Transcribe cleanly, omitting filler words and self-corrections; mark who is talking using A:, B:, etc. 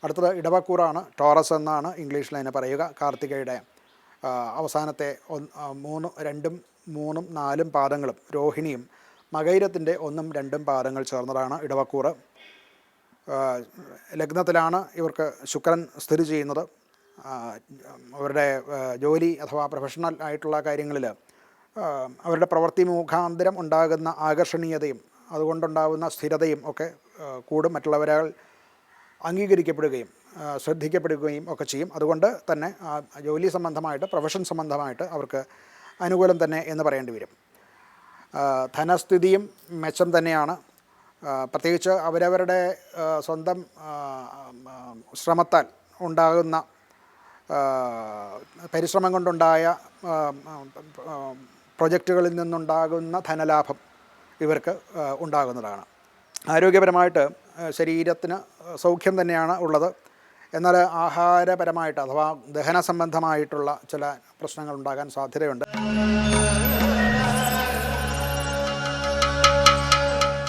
A: അടുത്തത് ഇടവക്കൂറാണ്. ടോറസ് എന്നാണ് ഇംഗ്ലീഷിൽ അതിനെ പറയുക. കാർത്തികയുടെ അവസാനത്തെ 2, 3, 4 പാദങ്ങളും രോഹിണിയും മകയിരത്തിൻ്റെ 1, 2 പാദങ്ങൾ ചേർന്നതാണ് ഇടവക്കൂറ്. ലഗ്നത്തിലാണ് ഇവർക്ക് ശുക്രൻ സ്ഥിതി ചെയ്യുന്നത്. അവരുടെ ജോലി അഥവാ പ്രൊഫഷണൽ ആയിട്ടുള്ള കാര്യങ്ങളിൽ അവരുടെ പ്രവൃത്തി മുഖാന്തരം ഉണ്ടാകുന്ന ആകർഷണീയതയും അതുകൊണ്ടുണ്ടാകുന്ന സ്ഥിരതയും ഒക്കെ കൂടും. മറ്റുള്ളവരാൽ അംഗീകരിക്കപ്പെടുകയും ശ്രദ്ധിക്കപ്പെടുകയും ഒക്കെ ചെയ്യും. അതുകൊണ്ട് തന്നെ ജോലി സംബന്ധമായിട്ട് പ്രൊഫഷൻ സംബന്ധമായിട്ട് അവർക്ക് അനുകൂലം തന്നെ എന്ന് പറയേണ്ടി വരും. ധനസ്ഥിതിയും മെച്ചം തന്നെയാണ്. പ്രത്യേകിച്ച് അവരവരുടെ സ്വന്തം ശ്രമത്താൽ ഉണ്ടാകുന്ന പരിശ്രമം കൊണ്ടുണ്ടായ പ്രൊജക്റ്റുകളിൽ നിന്നുണ്ടാകുന്ന ധനലാഭം ഇവർക്ക് ഉണ്ടാകുന്നതാണ്. ആരോഗ്യപരമായിട്ട് ശരീരത്തിന് സൗഖ്യം തന്നെയാണ് ഉള്ളത്. എന്നാൽ ആഹാരപരമായിട്ട് അഥവാ ദഹന സംബന്ധമായിട്ടുള്ള ചില പ്രശ്നങ്ങൾ ഉണ്ടാകാൻ സാധ്യതയുണ്ട്.